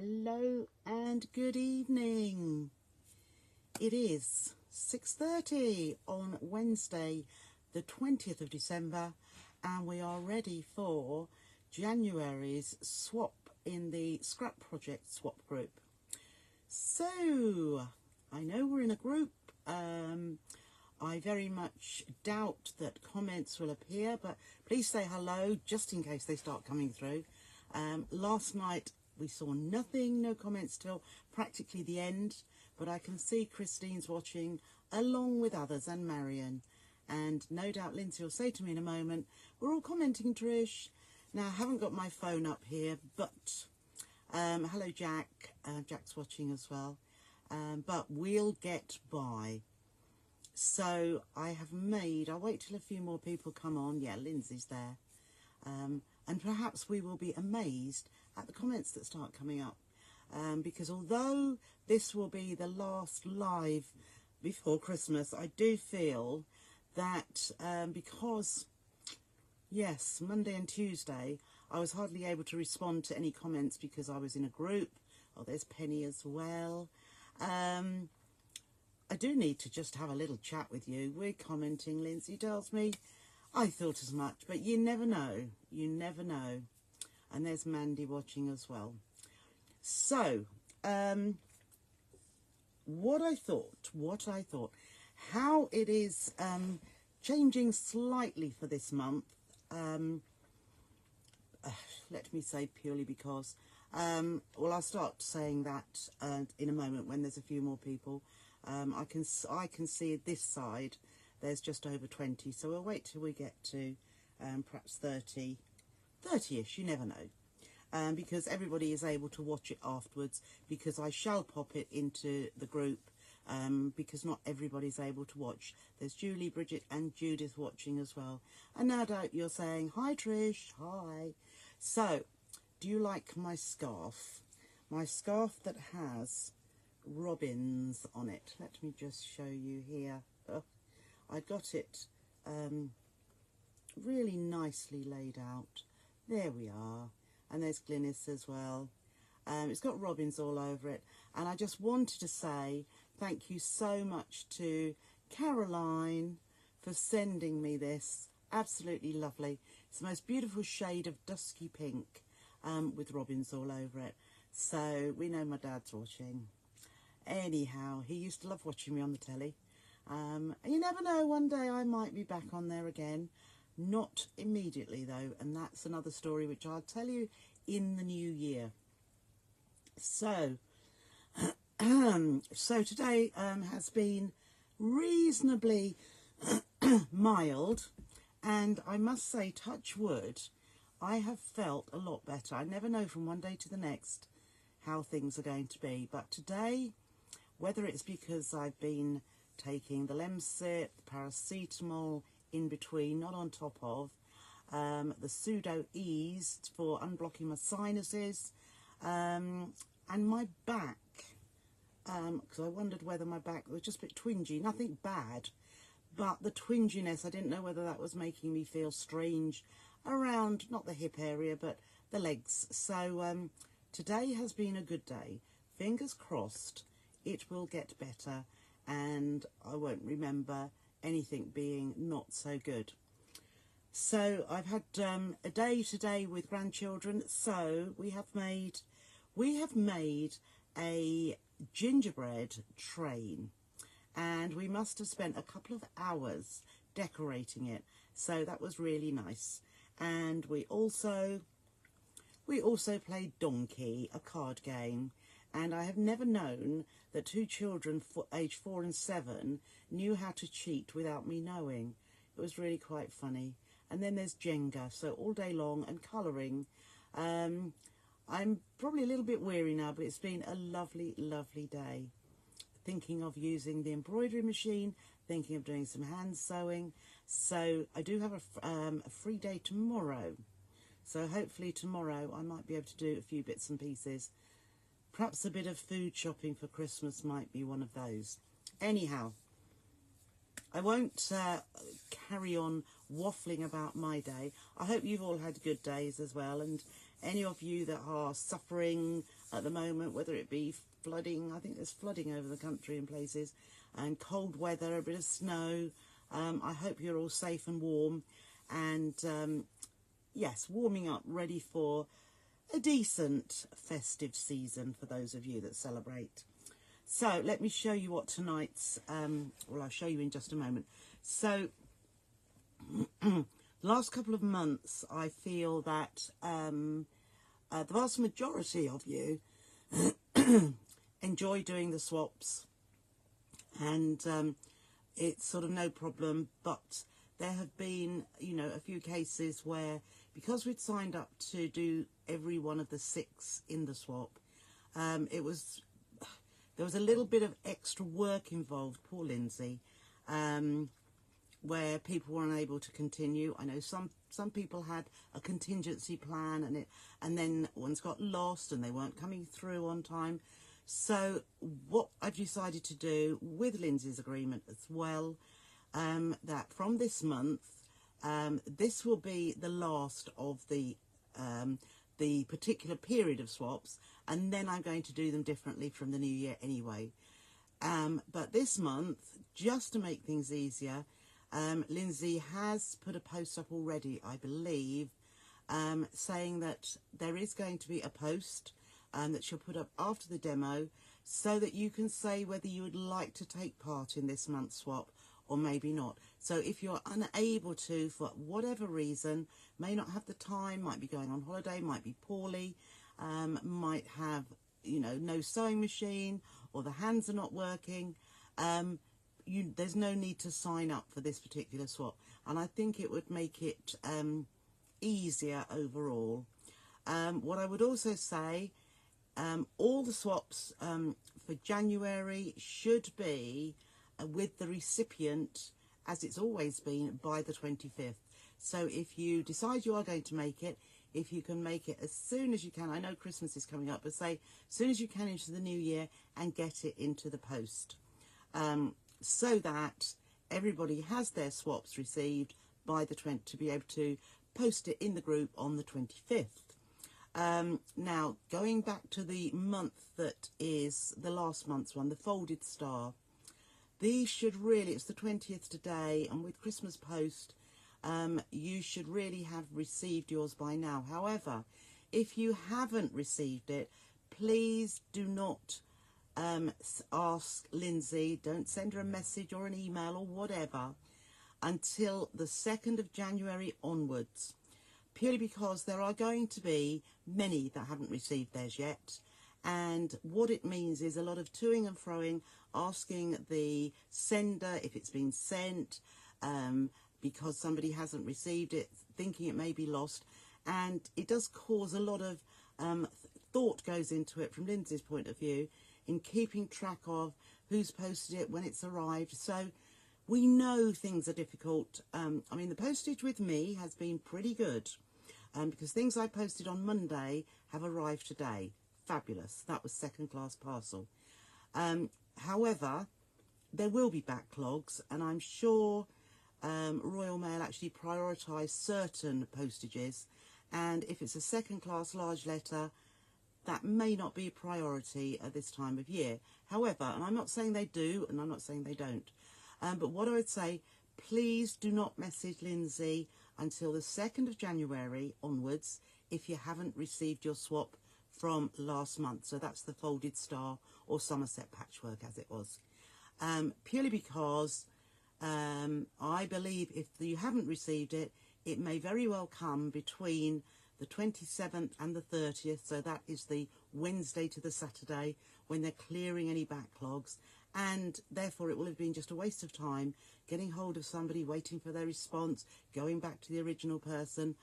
Hello and good evening. It is 6:30 on Wednesday, the 20th of December, and we are ready for January's swap in the Scrap Project swap group. So, I know we're in a group. I very much doubt that comments will appear, but please say hello just in case they start coming through. Last night we saw nothing, no comments till practically the end, but I can see Christine's watching along with others and Marion, and no doubt Lindsay will say to me in a moment, we're all commenting, Trish. Now I haven't got my phone up here, but hello Jack, Jack's watching as well, but we'll get by. So I'll wait till a few more people come on. Yeah, Lindsay's there. And perhaps we will be amazed at the comments that start coming up. Because although this will be the last live before Christmas, I do feel that because, yes, Monday and Tuesday, I was hardly able to respond to any comments because I was in a group. Oh, there's Penny as well. I do need to just have a little chat with you. We're commenting, Lindsay tells me. I thought as much, but you never know. You never know. And there's Mandy watching as well. So, what I thought, how it is changing slightly for this month. Let me say purely because, well, I'll start saying that in a moment when there's a few more people. I can see this side there's just over 20, so we'll wait till we get to perhaps 30-ish, you never know, because everybody is able to watch it afterwards, because I shall pop it into the group, because not everybody's able to watch. There's Julie, Bridget and Judith watching as well, and no doubt you're saying, hi Trish, hi. So, do you like my scarf? My scarf that has robins on it. Let me just show you here. I got it really nicely laid out. There we are. And there's Glynis as well. It's got robins all over it. And I just wanted to say thank you so much to Caroline for sending me this. Absolutely lovely. It's the most beautiful shade of dusky pink with robins all over it. So we know my dad's watching. Anyhow, he used to love watching me on the telly. You never know, one day I might be back on there again. Not immediately though, and that's another story which I'll tell you in the new year. So, so today has been reasonably mild, and I must say, touch wood, I have felt a lot better. I never know from one day to the next how things are going to be, but today, whether it's because I've been taking the Lemsip, the paracetamol in between, not on top of, the pseudo ease for unblocking my sinuses, and my back, because I wondered whether my back was just a bit twingy, nothing bad, but the twinginess, I didn't know whether that was making me feel strange around, not the hip area, but the legs. So today has been a good day. Fingers crossed it will get better and I won't remember anything being not so good. So I've had a day today with grandchildren. So we have made a gingerbread train, and we must have spent a couple of hours decorating it. So that was really nice. And we also played Donkey, a card game. And I have never known that two children, age 4 and 7, knew how to cheat without me knowing. It was really quite funny. And then there's Jenga, so all day long, and colouring. I'm probably a little bit weary now, but it's been a lovely, lovely day. Thinking of using the embroidery machine, thinking of doing some hand sewing. So I do have a free day tomorrow. So hopefully tomorrow I might be able to do a few bits and pieces. Perhaps a bit of food shopping for Christmas might be one of those. Anyhow, I won't carry on waffling about my day. I hope you've all had good days as well, and any of you that are suffering at the moment, whether it be flooding, I think there's flooding over the country in places, and cold weather, a bit of snow, I hope you're all safe and warm, and yes, warming up, ready for a decent festive season for those of you that celebrate. So let me show you what tonight's, well, I'll show you in just a moment. So last couple of months, I feel that the vast majority of you enjoy doing the swaps, and it's sort of no problem, but there have been, you know, a few cases where, because we'd signed up to do every one of the 6 in the swap, there was a little bit of extra work involved, poor Lindsay, where people were unable to continue. I know some people had a contingency plan, and then ones got lost and they weren't coming through on time. So what I've decided to do, with Lindsay's agreement as well, that from this month, this will be the last of the particular period of swaps, and then I'm going to do them differently from the new year anyway. But this month, just to make things easier, Lindsay has put a post up already, I believe, saying that there is going to be a post that she'll put up after the demo, so that you can say whether you would like to take part in this month's swap or maybe not. So if you're unable to, for whatever reason, may not have the time, might be going on holiday, might be poorly, might have, you know, no sewing machine, or the hands are not working, there's no need to sign up for this particular swap. And I think it would make it easier overall. What I would also say, all the swaps for January should be with the recipient, as it's always been, by the 25th. So if you decide you are going to make it, if you can make it as soon as you can, I know Christmas is coming up, but say as soon as you can into the new year, and get it into the post, so that everybody has their swaps received by the 20th, to be able to post it in the group on the 25th. Now, going back to the month that is the last month's one, the folded star, these should really, it's the 20th today, and with Christmas post, you should really have received yours by now. However, if you haven't received it, please do not ask Lindsay, don't send her a message or an email or whatever until the 2nd of January onwards, purely because there are going to be many that haven't received theirs yet. And what it means is a lot of toing and froing, asking the sender if it's been sent, because somebody hasn't received it, thinking it may be lost. And it does cause a lot of thought goes into it from Lindsay's point of view, in keeping track of who's posted it, when it's arrived. So we know things are difficult. I mean, the postage with me has been pretty good, because things I posted on Monday have arrived today. Fabulous. That was second-class parcel. However, there will be backlogs, and I'm sure Royal Mail actually prioritise certain postages, and if it's a second-class large letter, that may not be a priority at this time of year. However, and I'm not saying they do, and I'm not saying they don't, but what I would say, please do not message Lindsay until the 2nd of January onwards if you haven't received your swap from last month. So that's the folded star, or Somerset patchwork as it was. Purely because I believe if you haven't received it, it may very well come between the 27th and the 30th, so that is the Wednesday to the Saturday, when they're clearing any backlogs, and therefore it will have been just a waste of time getting hold of somebody, waiting for their response, going back to the original person.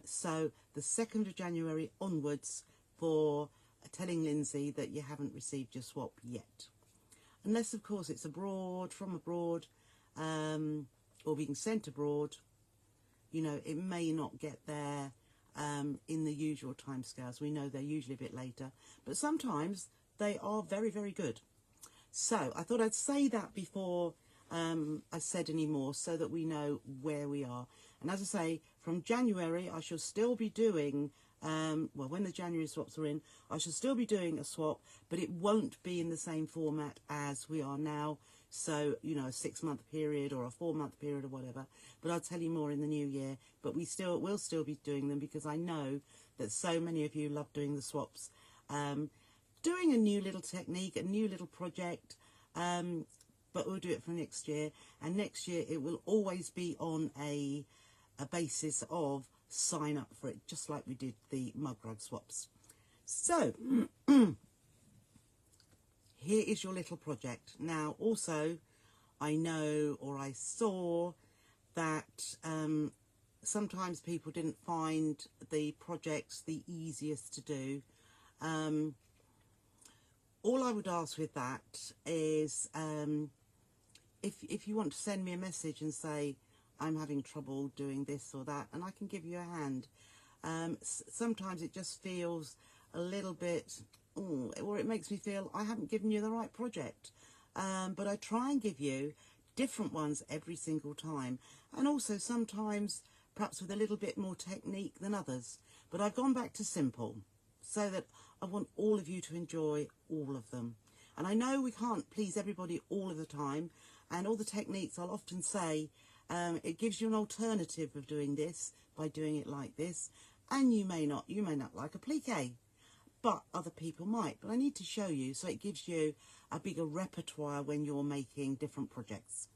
So the 2nd of January onwards for telling Lindsay that you haven't received your swap yet. Unless, of course, it's abroad, from abroad, or being sent abroad, you know, it may not get there in the usual timescales. We know they're usually a bit later, but sometimes they are very, very good. So I thought I'd say that before I said anymore, so that we know where we are. And as I say, from January I shall still be doing well, when the January swaps are in, I shall still be doing a swap, but it won't be in the same format as we are now. So, you know, a 6-month period or a 4-month period or whatever. But I'll tell you more in the new year. But we'll still be doing them, because I know that so many of you love doing the swaps. Doing a new little technique, a new little project, but we'll do it for next year. And next year it will always be on a basis of sign up for it, just like we did the mug rug swaps. So here is your little project. Now also, I know, or I saw that sometimes people didn't find the projects the easiest to do. All I would ask with that is if you want to send me a message and say, I'm having trouble doing this or that, and I can give you a hand. Sometimes it just feels a little bit, or it makes me feel I haven't given you the right project. But I try and give you different ones every single time. And also sometimes perhaps with a little bit more technique than others. But I've gone back to simple, so that I want all of you to enjoy all of them. And I know we can't please everybody all of the time, and all the techniques I'll often say, it gives you an alternative of doing this by doing it like this. And you may not like applique, but other people might. But I need to show you, so it gives you a bigger repertoire when you're making different projects.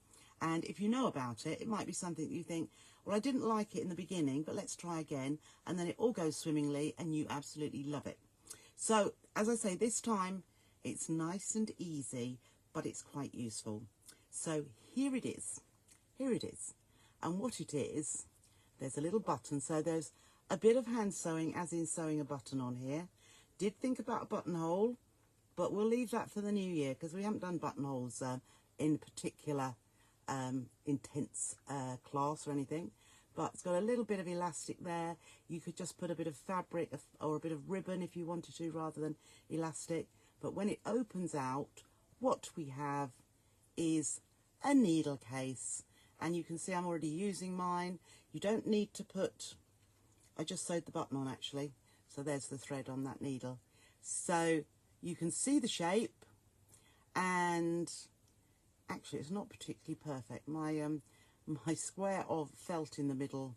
And if you know about it, it might be something that you think, well, I didn't like it in the beginning, but let's try again. And then it all goes swimmingly and you absolutely love it. So, as I say, this time it's nice and easy, but it's quite useful. So here it is. Here it is. And what it is, there's a little button. So there's a bit of hand sewing, as in sewing a button on here. Did think about a buttonhole, but we'll leave that for the new year, because we haven't done buttonholes in particular intense class or anything. But it's got a little bit of elastic there. You could just put a bit of fabric or a bit of ribbon if you wanted to, rather than elastic. But when it opens out, what we have is a needle case. And you can see I'm already using mine. You don't need to put, I just sewed the button on actually. So there's the thread on that needle. So you can see the shape, and actually it's not particularly perfect. My square of felt in the middle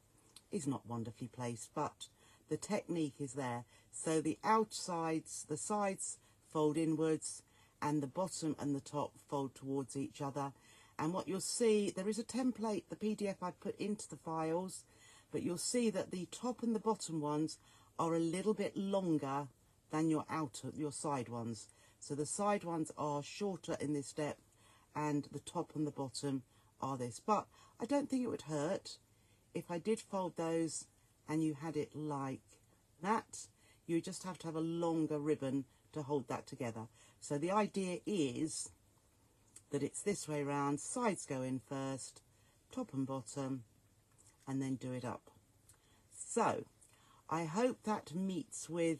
is not wonderfully placed, but the technique is there. So the outsides, the sides fold inwards, and the bottom and the top fold towards each other. And what you'll see, there is a template, the PDF I put into the files, but you'll see that the top and the bottom ones are a little bit longer than your side ones. So the side ones are shorter in this depth, and the top and the bottom are this. But I don't think it would hurt if I did fold those and you had it like that. You just have to have a longer ribbon to hold that together. So the idea is that it's this way round, sides go in first, top and bottom, and then do it up. So I hope that meets with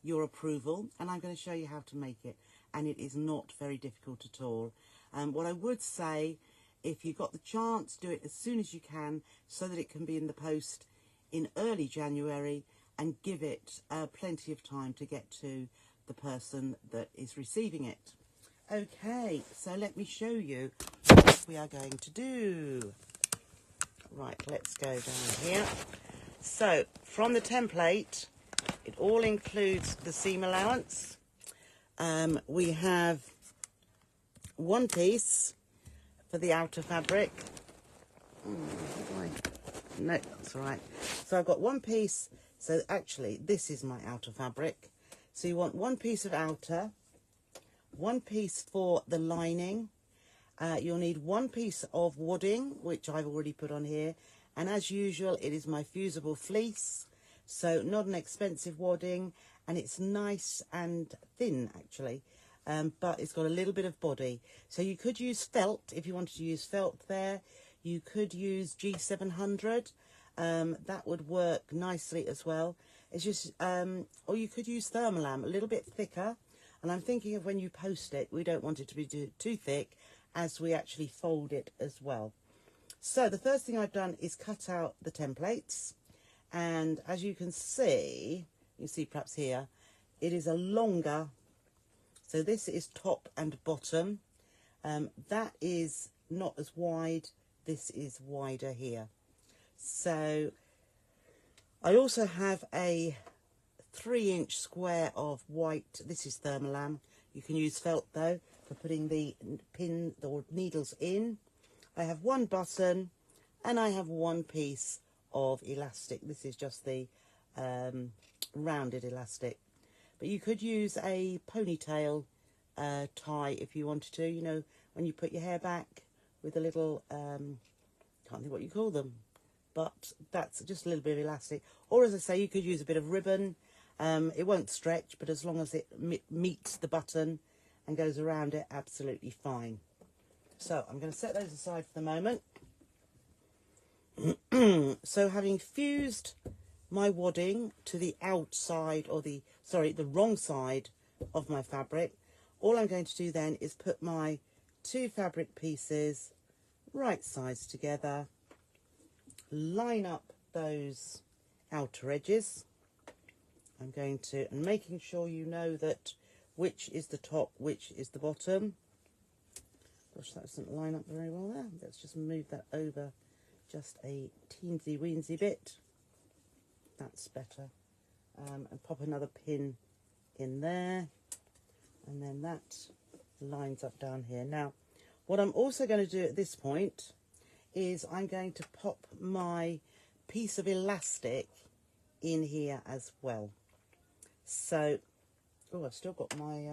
your approval, and I'm going to show you how to make it, and it is not very difficult at all. What I would say, if you've got the chance, do it as soon as you can, so that it can be in the post in early January, and give it plenty of time to get to the person that is receiving it. Okay, so let me show you what we are going to do. Right, let's go down here. So, from the template, it all includes the seam allowance. We have one piece for the outer fabric. No, that's all right. So I've got one piece. So actually, this is my outer fabric. So you want one piece of outer, one piece for the lining. You'll need one piece of wadding, which I've already put on here. And as usual, it is my fusible fleece. So not an expensive wadding, and it's nice and thin actually. But it's got a little bit of body. So you could use felt if you wanted to use felt there. You could use G700. That would work nicely as well. It's just, or you could use thermolam, a little bit thicker. And I'm thinking of when you post it, we don't want it to be too thick, as we actually fold it as well. So the first thing I've done is cut out the templates, and as you can see perhaps here, it is a longer, so this is top and bottom. That is not as wide, this is wider here. So I also have a 3-inch square of white, this is thermolam. You can use felt though for putting the pin or needles in. I have one button and I have one piece of elastic. This is just the rounded elastic. But you could use a ponytail tie if you wanted to, you know, when you put your hair back with a little, can't think what you call them, but that's just a little bit of elastic. Or as I say, you could use a bit of ribbon. It won't stretch, but as long as it meets the button and goes around it, absolutely fine. So I'm going to set those aside for the moment. So having fused my wadding to the outside, or the wrong side of my fabric, all I'm going to do then is put my 2 fabric pieces right sides together, line up those outer edges. I'm going to, and making sure you know that which is the top, which is the bottom. Gosh, that doesn't line up very well there. Let's just move that over just a teensy weensy bit. That's better. And pop another pin in there. And then that lines up down here. Now, what I'm also going to do at this point is I'm going to pop my piece of elastic in here as well. So, oh, I've still got my,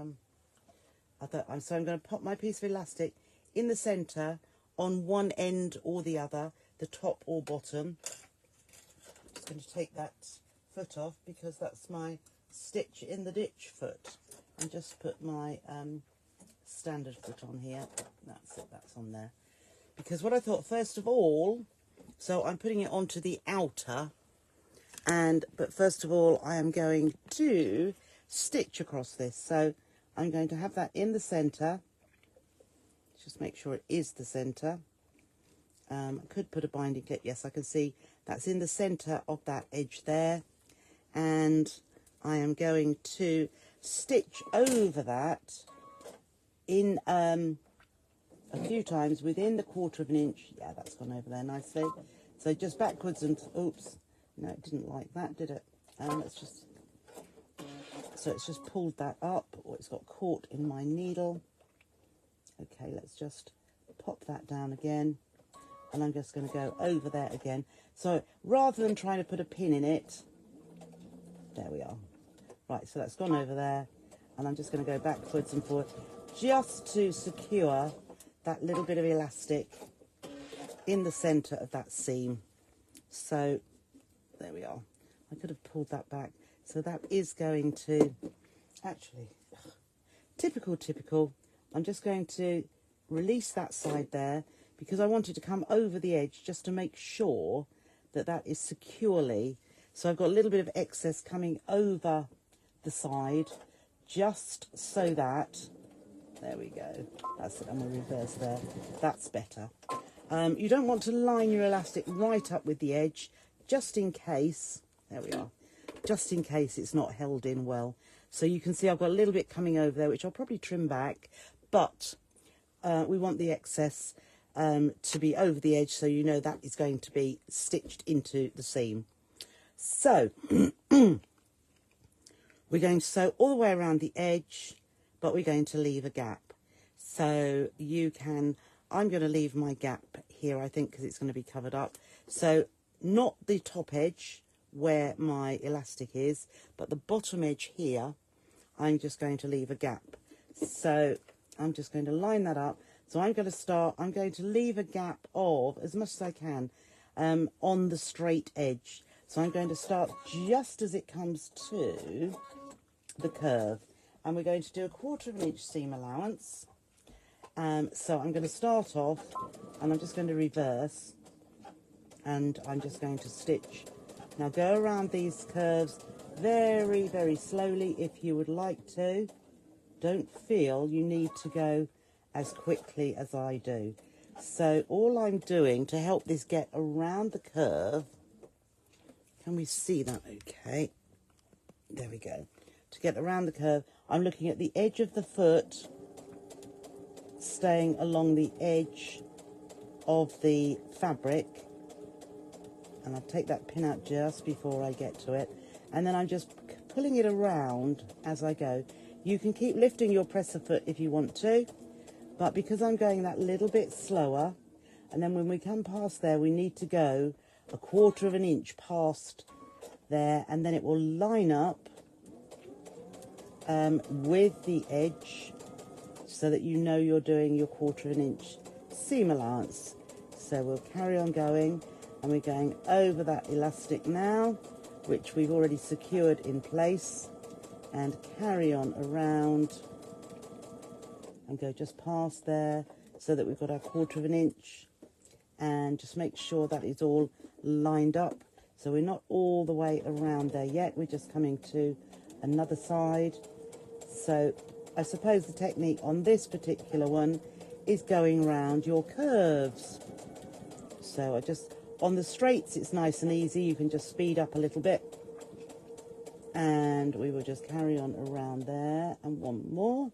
so I'm going to pop my piece of elastic in the centre on one end or the other, the top or bottom. Just going to take that foot off because that's my stitch in the ditch foot, and just put my standard foot on here. That's it, that's on there. Because what I thought, first of all, so I'm putting it onto the outer, but first of all I am going to stitch across this. So I'm going to have that in the centre. Just make sure it is the centre. I could put a binding clip. Yes, I can see that's in the centre of that edge there. And I am going to stitch over that in a few times within the 1/4 inch. Yeah, that's gone over there nicely. So just backwards and, oops, no, it didn't like that, did it? Let's just, so it's just pulled that up, or it's got caught in my needle. Okay, let's just pop that down again, and I'm just going to go over there again. So rather than trying to put a pin in it, there we are. Right, so that's gone over there, and I'm just going to go backwards and forward just to secure that little bit of elastic in the centre of that seam. So there we are. I could have pulled that back. So that is going to, actually, typical. I'm just going to release that side there because I want it to come over the edge just to make sure that that is securely. So I've got a little bit of excess coming over the side just so that, there we go. That's it, I'm going to reverse there. That's better. You don't want to line your elastic right up with the edge just in case, there we are, just in case it's not held in well. So you can see I've got a little bit coming over there, which I'll probably trim back, but we want the excess to be over the edge, so you know that is going to be stitched into the seam. So we're going to sew all the way around the edge, but we're going to leave a gap. So you can, I'm going to leave my gap here, I think, because it's going to be covered up. So not the top edge where my elastic is, but the bottom edge here, I'm just going to leave a gap. So I'm just going to line that up. So I'm going to start, I'm going to leave a gap of as much as I can on the straight edge. So I'm going to start just as it comes to the curve. And we're going to do a 1/4 inch seam allowance. So I'm going to start off, and I'm just going to reverse, and I'm just going to stitch. Now go around these curves very, very slowly if you would like to. Don't feel you need to go as quickly as I do. So all I'm doing to help this get around the curve, can we see that okay? There we go. To get around the curve, I'm looking at the edge of the foot, staying along the edge of the fabric, and I'll take that pin out just before I get to it, and then I'm just pulling it around as I go. You can keep lifting your presser foot if you want to, but because I'm going that little bit slower, and then when we come past there, we need to go 1/4 of an inch past there, and then it will line up with the edge so that you know you're doing your 1/4 of an inch seam allowance. So we'll carry on going, and we're going over that elastic now, which we've already secured in place, and carry on around and go just past there so that we've got our 1/4 of an inch, and just make sure that is all lined up. So we're not all the way around there yet, we're just coming to another side. So I suppose the technique on this particular one is going around your curves. So I just, on the straights it's nice and easy, you can just speed up a little bit, and we will just carry on around there, and one more,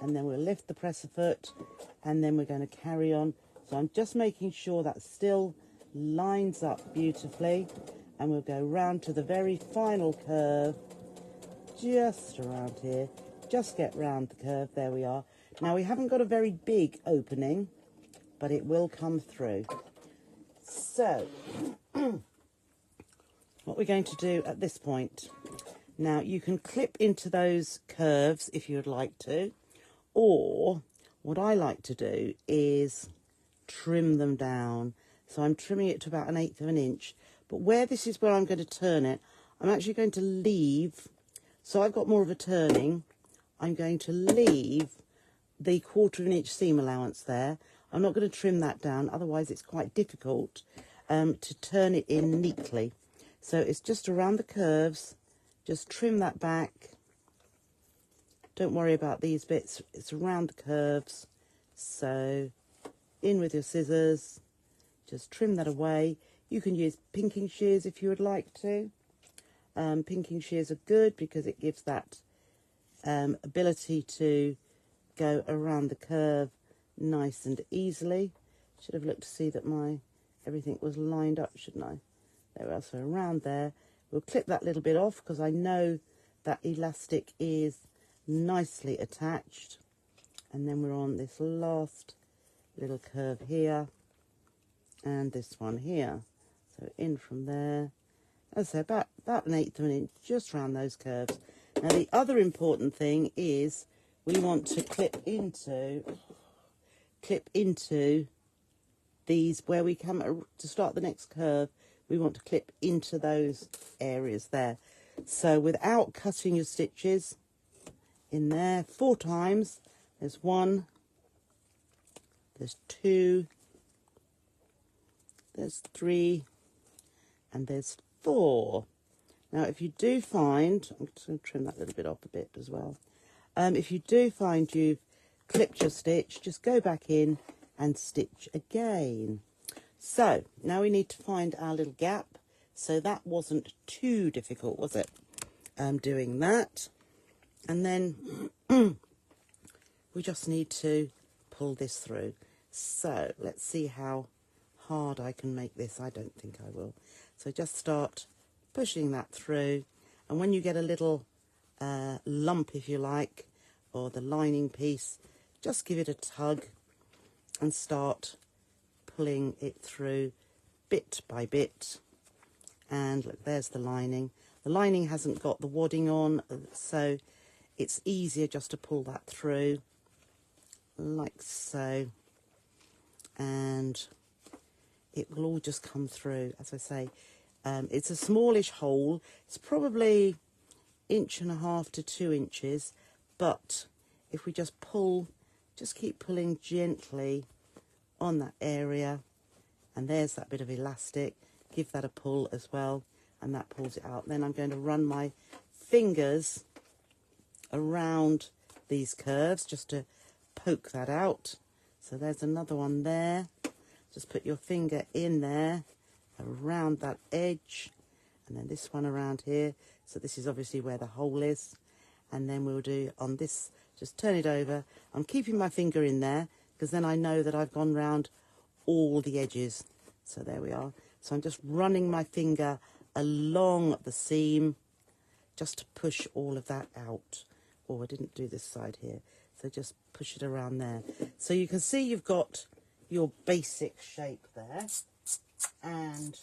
and then we'll lift the presser foot, and then we're going to carry on. So I'm just making sure that still lines up beautifully, and we'll go round to the very final curve, just around here, just get round the curve, there we are. Now we haven't got a very big opening, but it will come through. So what we're going to do at this point, now you can clip into those curves if you would like to, or what I like to do is trim them down. So I'm trimming it to about 1/8 of an inch, but where this is where I'm going to turn it, I'm actually going to leave, so I've got more of a turning, I'm going to leave the 1/4 of an inch seam allowance there. I'm not going to trim that down, otherwise it's quite difficult to turn it in neatly. So it's just around the curves, just trim that back. Don't worry about these bits, it's around the curves. So in with your scissors, just trim that away. You can use pinking shears if you would like to. Pinking shears are good because it gives that ability to go around the curve nice and easily. Should have looked to see that everything was lined up, shouldn't I? There we are, so around there. We'll clip that little bit off because I know that elastic is nicely attached. And then we're on this last little curve here, and this one here. So in from there, as I say, about 1/8 of an inch, just around those curves. Now the other important thing is we want to clip into these, where we come to start the next curve, we want to clip into those areas there. So without cutting your stitches in there 4 times, there's 1, there's 2, there's 3, and there's 4. Now if you do find, I'm just going to trim that little bit off a bit as well. If you do find you've clipped your stitch, just go back in and stitch again. So now we need to find our little gap. So that wasn't too difficult, was it? Doing that. And then we just need to pull this through. So let's see how hard I can make this. I don't think I will. So just start pushing that through, and when you get a little lump, if you like, or the lining piece, just give it a tug and start pulling it through bit by bit. And look, there's the lining. The lining hasn't got the wadding on, so it's easier just to pull that through like so, and it will all just come through. As I say, it's a smallish hole. It's probably 1.5 to 2 inches, but if we just pull, just keep pulling gently on that area, and there's that bit of elastic, give that a pull as well, and that pulls it out. Then I'm going to run my fingers around these curves just to poke that out. So there's another one there. Just put your finger in there around that edge, and then this one around here. So this is obviously where the hole is. And then we'll do on this, just turn it over. I'm keeping my finger in there because then I know that I've gone round all the edges. So there we are. So I'm just running my finger along the seam just to push all of that out. Oh, I didn't do this side here. So just push it around there. So you can see you've got your basic shape there. And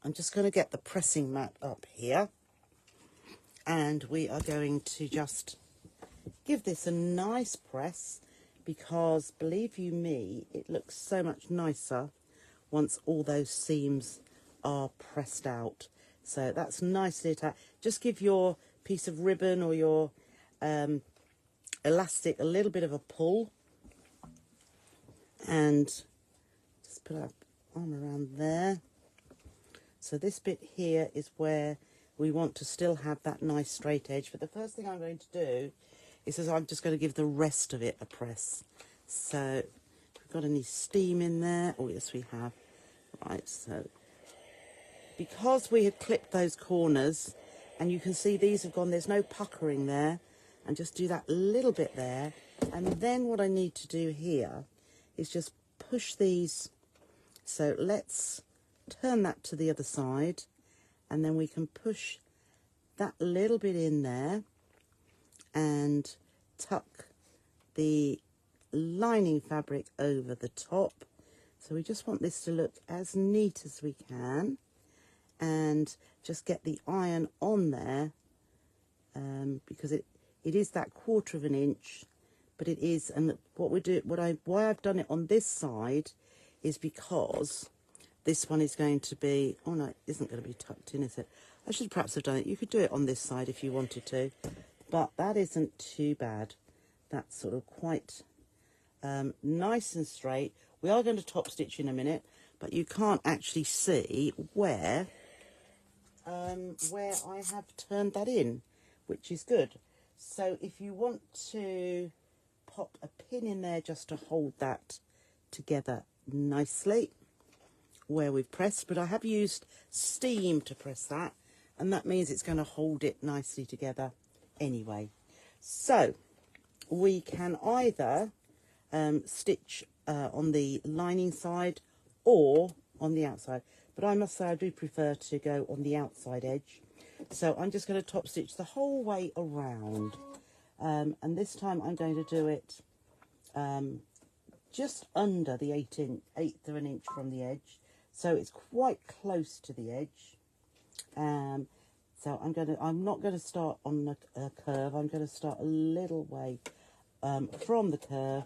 I'm just going to get the pressing mat up here. And we are going to just give this a nice press, because believe you me, it looks so much nicer once all those seams are pressed out. So that's nicely attached. Just give your piece of ribbon or your elastic a little bit of a pull, and just put our arm around there. So this bit here is where we want to still have that nice straight edge. But the first thing I'm going to do is I'm just going to give the rest of it a press. So if we've got any steam in there, oh yes we have. Right, so because we had clipped those corners, and you can see these have gone, there's no puckering there, and just do that little bit there. And then what I need to do here is just push these. So let's turn that to the other side, and then we can push that little bit in there and tuck the lining fabric over the top. So we just want this to look as neat as we can, and just get the iron on there, because it is that 1/4 inch, but it is, and why I've done it on this side is because this one is going to be, oh no, it isn't going to be tucked in, is it? I should perhaps have done it. You could do it on this side if you wanted to, but that isn't too bad. That's sort of quite nice and straight. We are going to top stitch in a minute, but you can't actually see where I have turned that in, which is good. So if you want to pop a pin in there just to hold that together nicely where we've pressed, but I have used steam to press that, and that means it's going to hold it nicely together anyway. So we can either stitch on the lining side or on the outside, but I must say I do prefer to go on the outside edge. So I'm just going to top stitch the whole way around, and this time I'm going to do it just under the 1/8 of an inch from the edge, so it's quite close to the edge. So I'm not going to start on a curve. I'm going to start a little way from the curve,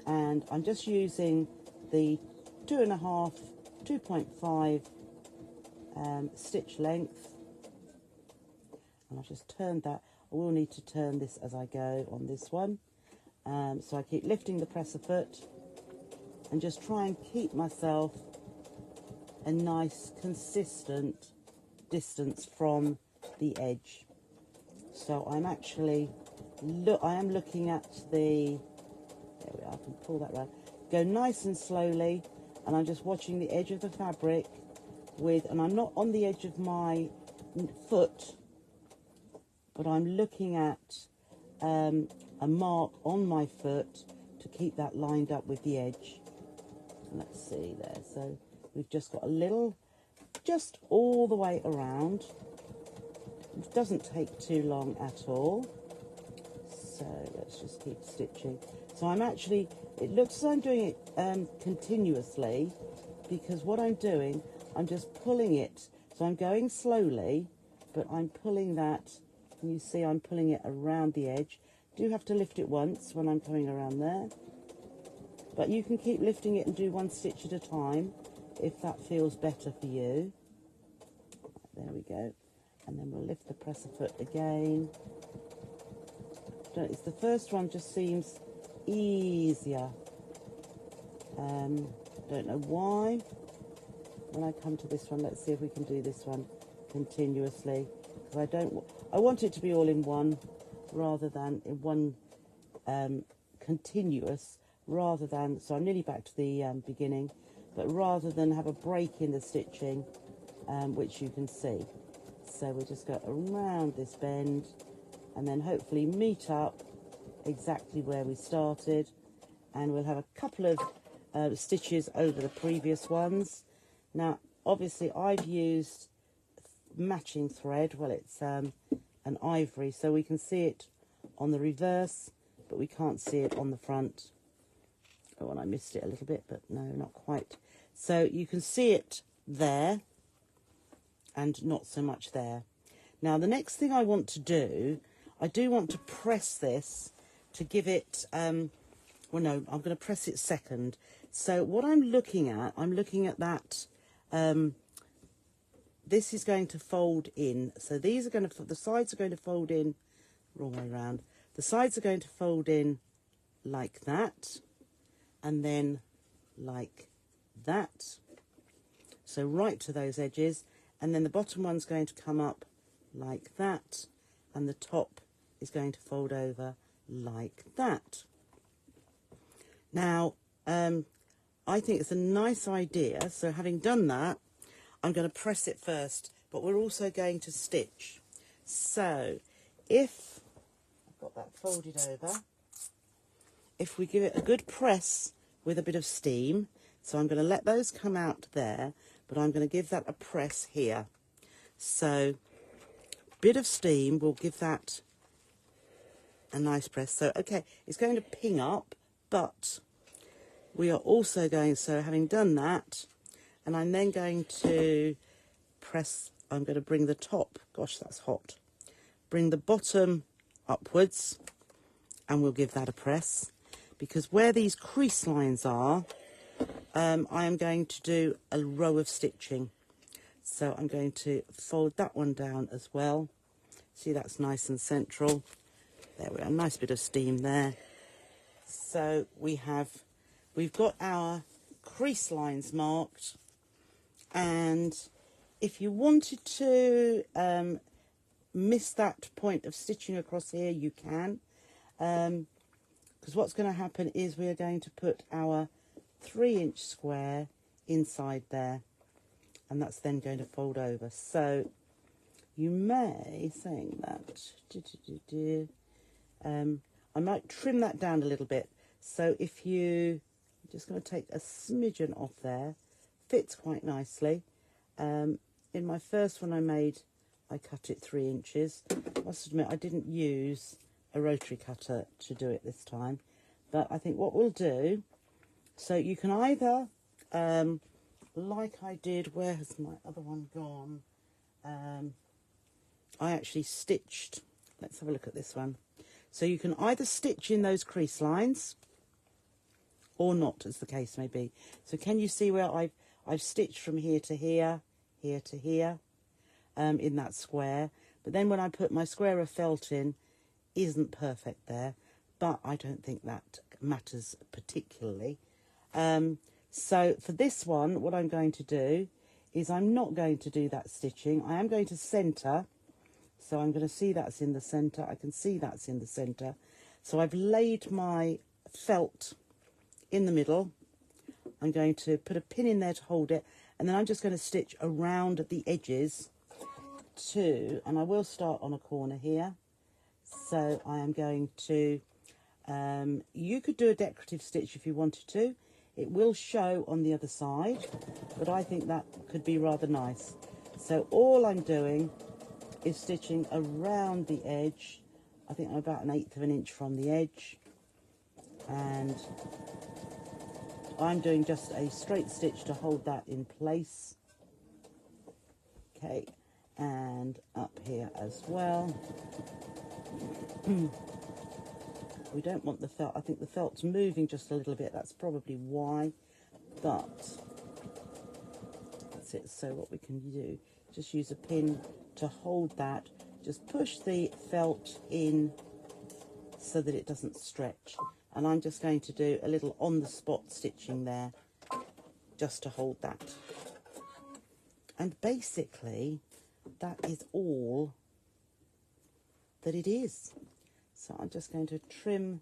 and I'm just using the 2.5 stitch length, and I've just turned that. I will need to turn this as I go on this one. So I keep lifting the presser foot and just try and keep myself a nice consistent distance from the edge. So I'm actually I am looking at the, there we are, I can pull that round, go nice and slowly, and I'm just watching the edge of the fabric and I'm not on the edge of my foot, but I'm looking at a mark on my foot to keep that lined up with the edge. And let's see there, so we've just got a little, just all the way around. It doesn't take too long at all. So let's just keep stitching. So I'm actually, it looks as I'm doing it continuously, because what I'm doing, I'm just pulling it. So I'm going slowly, but I'm pulling that, and you see I'm pulling it around the edge. Do have to lift it once when I'm coming around there, but you can keep lifting it and do one stitch at a time if that feels better for you. There we go. And then we'll lift the presser foot again. It's the first one just seems easier. Don't know why. When I come to this one, let's see if we can do this one continuously, because I want it to be all in one rather than in one continuous rather than, so I'm nearly back to the beginning, but rather than have a break in the stitching, which you can see. So we'll just go around this bend and then hopefully meet up exactly where we started, and we'll have a couple of stitches over the previous ones. Now obviously I've used matching thread. Well, it's an ivory, so we can see it on the reverse, but we can't see it on the front. Oh, and I missed it a little bit, but no, not quite. So you can see it there and not so much there. Now the next thing I want to do, I do want to press this to give it, well no, I'm going to press it second. So what I'm looking at that, this is going to fold in. So these are going to, the sides are going to fold in, wrong way around. The sides are going to fold in like that, and then like that. So right to those edges, and then the bottom one's going to come up like that, and the top is going to fold over like that. Now, I think it's a nice idea. So having done that, I'm going to press it first, but we're also going to stitch. So if I've got that folded over, if we give it a good press with a bit of steam, so I'm going to let those come out there, but I'm going to give that a press here. So bit of steam will give that a nice press. So okay, it's going to ping up, but we are also going, so having done that, and I'm then going to press, I'm going to bring the top, gosh that's hot, bring the bottom upwards, and we'll give that a press, because where these crease lines are, I am going to do a row of stitching. So I'm going to fold that one down as well. See, that's nice and central. There we are, a nice bit of steam there. So we've got our crease lines marked, and if you wanted to miss that point of stitching across here, you can, because what's going to happen is we are going to put our 3-inch square inside there, and that's then going to fold over. So you may, saying that, I might trim that down a little bit. So if you, I'm just going to take a smidgen off there, fits quite nicely. In my first one I made, I cut it 3 inches. I must admit I didn't use a rotary cutter to do it this time, but I think what we'll do, so you can either, like I did, where has my other one gone? I actually stitched, let's have a look at this one. So you can either stitch in those crease lines or not, as the case may be. So can you see where I've stitched from here to here, here to here, in that square? But then when I put my square of felt in, isn't perfect there, but I don't think that matters particularly. So for this one, what I'm going to do is I'm not going to do that stitching. I am going to centre. So I'm going to see that's in the centre. I can see that's in the centre. So I've laid my felt in the middle. I'm going to put a pin in there to hold it, and then I'm just going to stitch around the edges too, and I will start on a corner here. So I am going to, you could do a decorative stitch if you wanted to. It will show on the other side, but I think that could be rather nice. So all I'm doing is stitching around the edge. I think I'm about 1/8 of an inch from the edge, and I'm doing just a straight stitch to hold that in place. Okay, and up here as well. We don't want the felt, I think the felt's moving just a little bit, that's probably why, but that's it. So what we can do, just use a pin to hold that, just push the felt in so that it doesn't stretch, and I'm just going to do a little on the spot stitching there just to hold that. And basically that is all that it is. So I'm just going to trim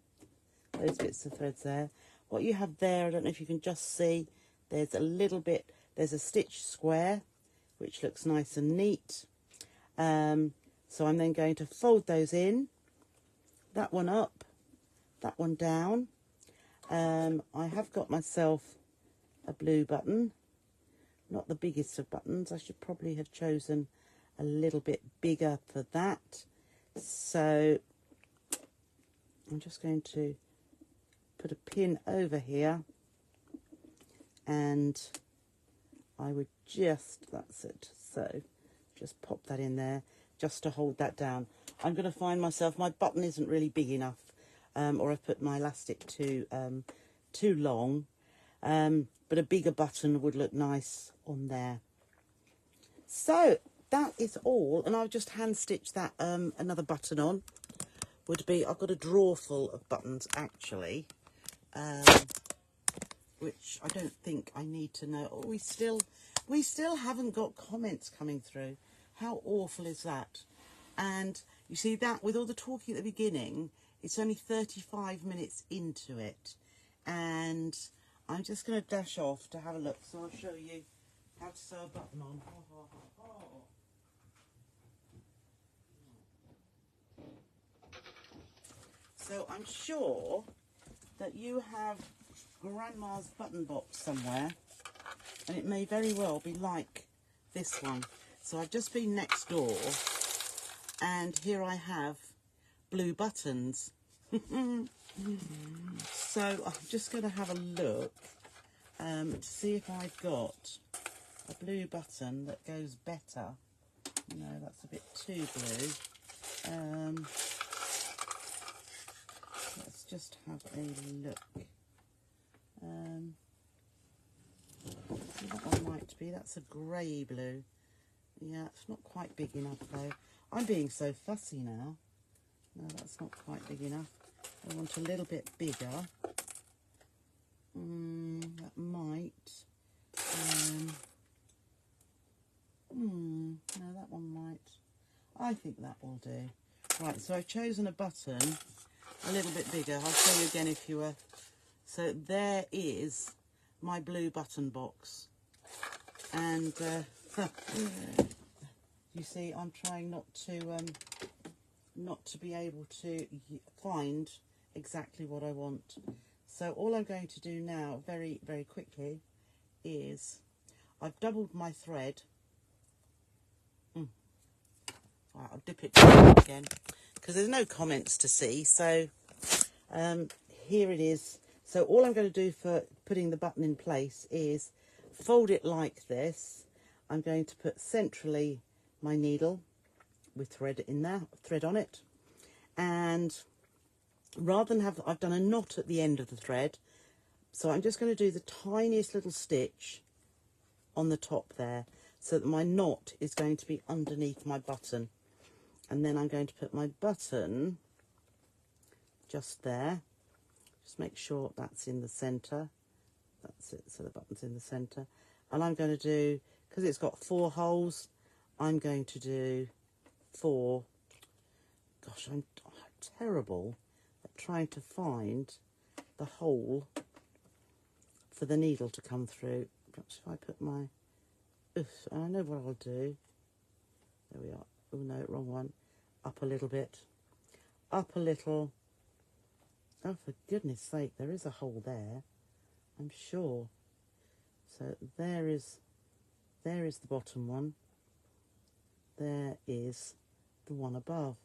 those bits of threads there. What you have there, I don't know if you can just see, there's a little bit, there's a stitch square, which looks nice and neat. So I'm then going to fold those in, that one up, that one down. I have got myself a blue button, not the biggest of buttons. I should probably have chosen a little bit bigger for that. So I'm just going to put a pin over here, and I would just, that's it, so just pop that in there just to hold that down. I'm going to find myself, my button isn't really big enough, or I've put my elastic too long, but a bigger button would look nice on there. So that is all, and I'll just hand stitch that. Another button on would be, I've got a drawer full of buttons actually, which I don't think I need to know. Oh, we still haven't got comments coming through. How awful is that? And you see that with all the talking at the beginning, it's only 35 minutes into it, and I'm just going to dash off to have a look, so I'll show you how to sew a button on. So I'm sure that you have Grandma's button box somewhere, and it may very well be like this one. So I've just been next door, and here I have blue buttons. So I'm just going to have a look to see if I've got a blue button that goes better. No, that's a bit too blue. Let's just have a look. That one might be, that's a grey blue. Yeah, it's not quite big enough though. I'm being so fussy now. No, that's not quite big enough. I want a little bit bigger. That might. No, that one might. I think that will do. Right, so I've chosen a button a little bit bigger. I'll show you again if you were. So there is my blue button box, and you see, I'm trying not to be able to find exactly what I want. So all I'm going to do now, very, very quickly, is I've doubled my thread. Right, I'll dip it again because there's no comments to see. So here it is. So all I'm going to do for putting the button in place is fold it like this. I'm going to put centrally my needle with thread in there, thread on it, and rather than have, I've done a knot at the end of the thread, so I'm just going to do the tiniest little stitch on the top there, so that my knot is going to be underneath my button, and then I'm going to put my button just there. Just make sure that's in the centre. That's it, so the button's in the centre. And I'm going to do, because it's got 4 holes, I'm going to do 4. Gosh, I'm terrible at trying to find the hole for the needle to come through. Perhaps if I put my, I know what I'll do. There we are. Oh no, wrong one. Up a little bit. Up a little. Oh, for goodness sake, there is a hole there, I'm sure. So there is the bottom one. There is the one above.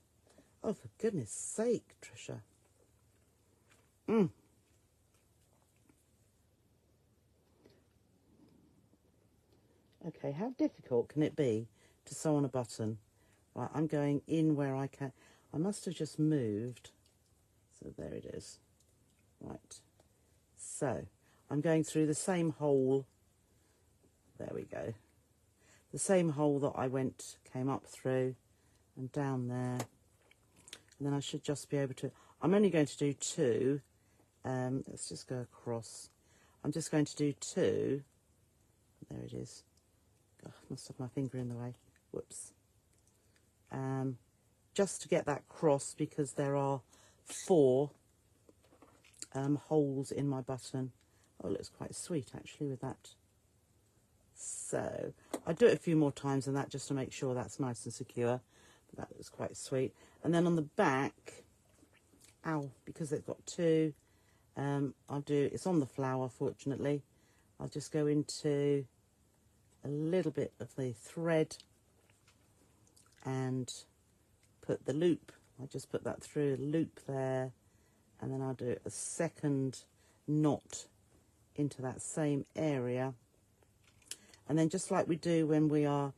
Oh, for goodness sake, Trisha. Okay, how difficult can it be to sew on a button? Right, I'm going in where I can. I must have just moved. So there it is. Right. So I'm going through the same hole. There we go. The same hole that I came up through and down there. And then I should just be able to, I'm only going to do 2. Let's just go across. I'm just going to do 2. There it is. Oh, I must have my finger in the way. Whoops. Just to get that cross, because there are 4 holes in my button. Oh, it looks quite sweet actually with that. So I'll do it a few more times than that just to make sure that's nice and secure. But that looks quite sweet. And then on the back, because they've got two, it's on the flower fortunately. I'll just go into a little bit of the thread and put the loop. I just put that through a loop there, and then I'll do a second knot into that same area. And then just like we do when we are,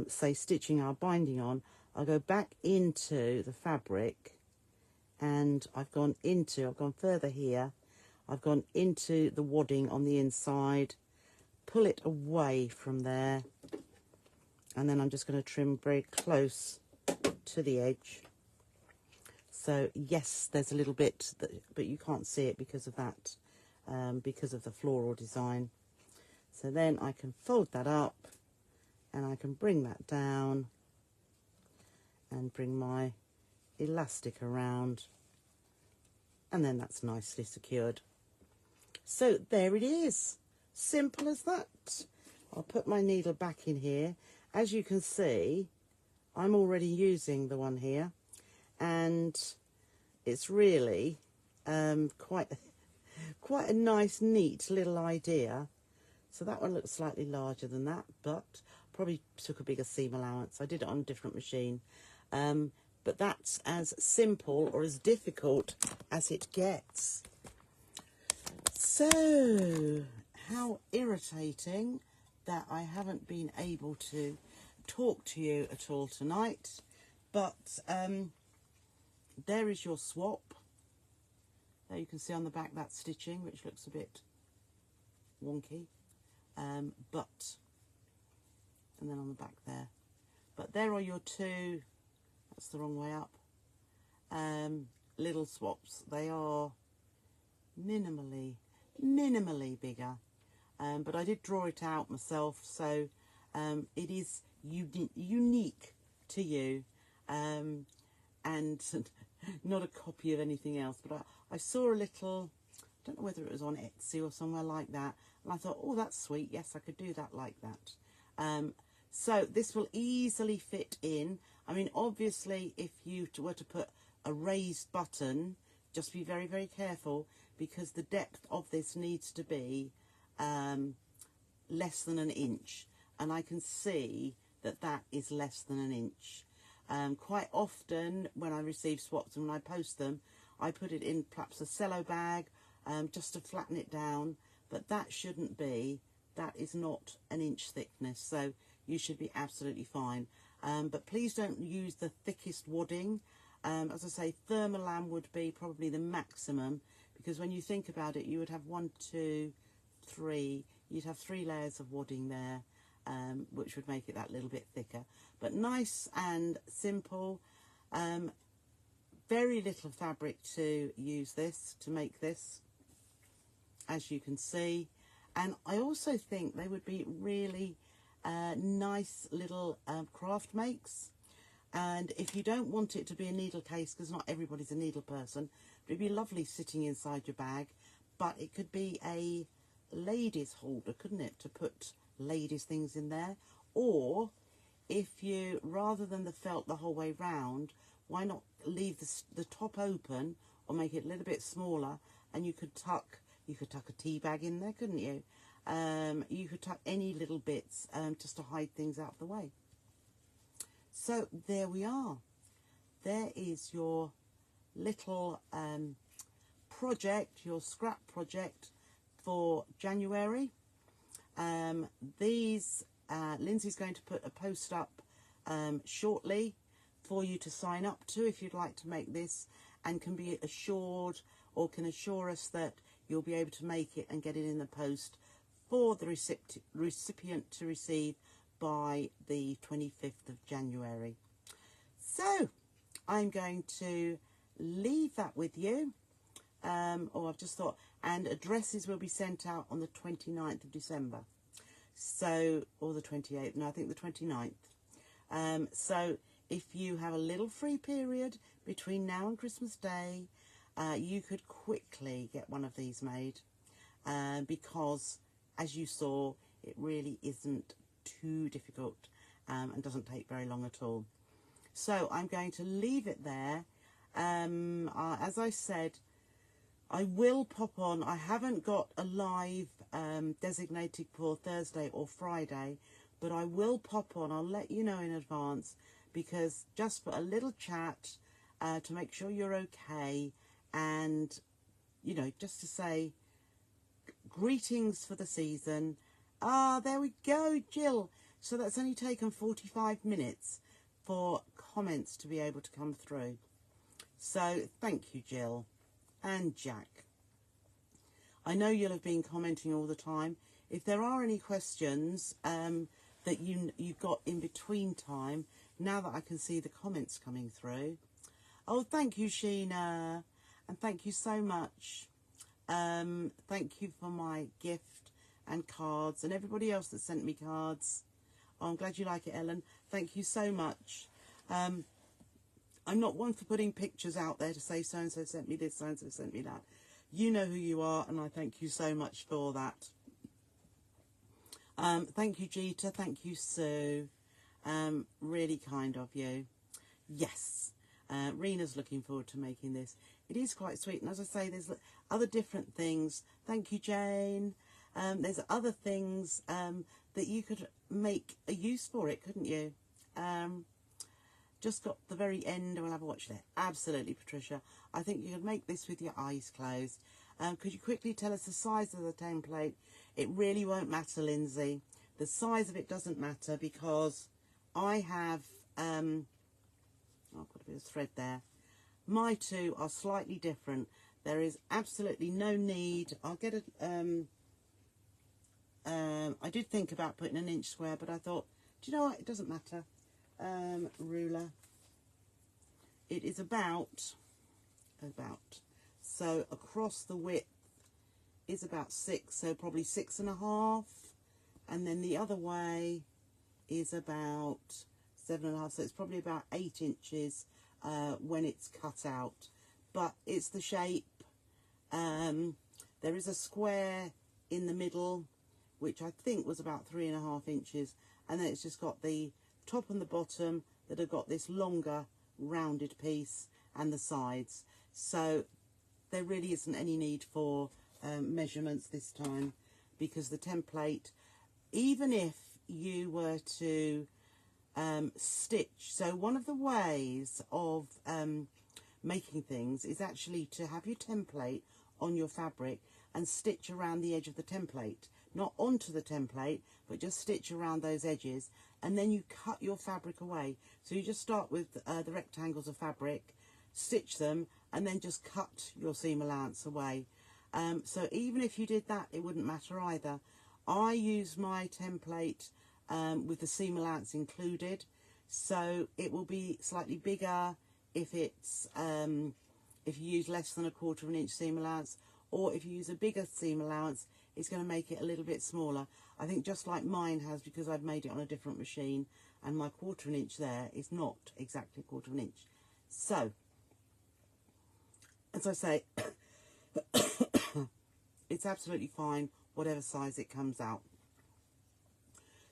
say, stitching our binding on, I'll go back into the fabric, and I've gone further here, I've gone into the wadding on the inside, pull it away from there, and then I'm just going to trim very close to the edge. So yes, there's a little bit, but you can't see it because of that, because of the floral design. So then I can fold that up, and I can bring that down and bring my elastic around, and then that's nicely secured. So there it is, simple as that. I'll put my needle back in here. As you can see, I'm already using the one here, and it's really quite a nice, neat little idea. So that one looks slightly larger than that, but probably took a bigger seam allowance. I did it on a different machine. But that's as simple or as difficult as it gets. So, how irritating that I haven't been able to talk to you at all tonight. But there is your swap. There you can see on the back that stitching, which looks a bit wonky. And then on the back there. But there are your two, that's the wrong way up, little swaps. They are minimally bigger. But I did draw it out myself, so it is unique to you, and not a copy of anything else. But I saw a little, I don't know whether it was on Etsy or somewhere like that, and I thought, oh, that's sweet, yes, I could do that like that. So this will easily fit in. I mean, obviously, if you were to put a raised button, just be very, very careful, because the depth of this needs to be less than an inch. And I can see that that is less than an inch. Quite often, when I receive swaps and when I post them, I put it in perhaps a cello bag just to flatten it down. But that shouldn't be. That is not an inch thickness. So you should be absolutely fine. But please don't use the thickest wadding. As I say, thermolam would be probably the maximum, because when you think about it, you would have 1, 2, 3. You'd have 3 layers of wadding there, which would make it that little bit thicker. But nice and simple. Very little fabric to use this, to make this, as you can see. And I also think they would be really nice little craft makes. And if you don't want it to be a needle case, because not everybody's a needle person, but it'd be lovely sitting inside your bag. But it could be a ladies holder, couldn't it, to put ladies things in there? Or if you, rather than the felt the whole way round, why not leave the top open, or make it a little bit smaller, and you could tuck a tea bag in there, couldn't you? You could tuck any little bits just to hide things out of the way. So there we are. There is your little project, your scrap project for January. Lindsay's going to put a post up shortly for you to sign up to if you'd like to make this, and can be assured, or can assure us that you'll be able to make it and get it in the post for the recipient to receive by the 25th of January. So I'm going to leave that with you. I've just thought, and addresses will be sent out on the 29th of December. So, or the 28th, no, I think the 29th. So if you have a little free period between now and Christmas Day, you could quickly get one of these made, because, as you saw, it really isn't too difficult, and doesn't take very long at all. So I'm going to leave it there. As I said, I will pop on. I haven't got a live designated for Thursday or Friday, but I will pop on. I'll let you know in advance, because just for a little chat, to make sure you're okay, and, you know, just to say greetings for the season. Ah, there we go, Jill. So that's only taken 45 minutes for comments to be able to come through. So thank you, Jill and Jack. I know you'll have been commenting all the time. If there are any questions that you've got in between time, now that I can see the comments coming through. Oh, thank you, Sheena, and thank you so much. Thank you for my gift and cards, and everybody else that sent me cards. Oh, I'm glad you like it, Ellen. Thank you so much. I'm not one for putting pictures out there to say so-and-so sent me this, so-and-so sent me that. You know who you are, and I thank you so much for that. Thank you, Jeeta. Thank you, Sue. Really kind of you. Yes. Rena's looking forward to making this. It is quite sweet, and as I say, there's other different things. Thank you, Jane. There's other things that you could make a use for it, couldn't you? Just got the very end, and we'll have a watch there. Absolutely, Patricia. I think you could make this with your eyes closed. Could you quickly tell us the size of the template? It really won't matter, Lindsay. The size of it doesn't matter, because I have... I've got a bit of thread there. My two are slightly different. There is absolutely no need. I'll get a... I did think about putting an inch square, but I thought, do you know what? It doesn't matter. Ruler. It is about. So across the width is about 6, so probably 6.5. And then the other way is about 7.5, so it's probably about 8 inches when it's cut out. But it's the shape. There is a square in the middle, which I think was about 3.5 inches, and then it's just got the top and the bottom that have got this longer rounded piece, and the sides. So there really isn't any need for measurements this time, because the template, even if you were to stitch, so one of the ways of making things is actually to have your template on your fabric and stitch around the edge of the template, not onto the template, but just stitch around those edges, and then you cut your fabric away. So you just start with the rectangles of fabric, stitch them, and then just cut your seam allowance away. So even if you did that, it wouldn't matter either. I use my template with the seam allowance included, so it will be slightly bigger if it's if you use less than 1/4 inch seam allowance, or if you use a bigger seam allowance, it's going to make it a little bit smaller. I think just like mine has, because I've made it on a different machine, and my 1/4 inch there is not exactly 1/4 inch. So, as I say, it's absolutely fine, whatever size it comes out.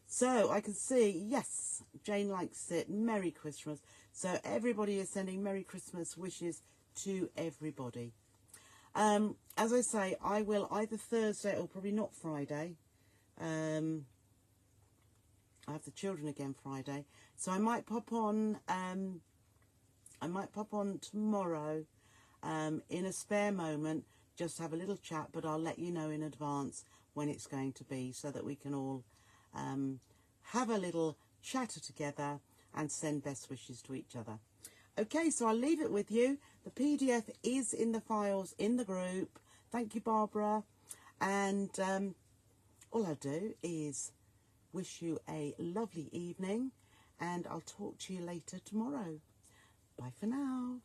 So I can see, yes, Jane likes it. Merry Christmas. So everybody is sending Merry Christmas wishes to everybody. As I say, I will either Thursday or probably not Friday. I have the children again Friday, so I might pop on. I might pop on tomorrow in a spare moment, just have a little chat. But I'll let you know in advance when it's going to be, so that we can all have a little chatter together and send best wishes to each other. Okay, so I'll leave it with you. The PDF is in the files in the group. Thank you, Barbara. And all I'll do is wish you a lovely evening, and I'll talk to you later tomorrow. Bye for now.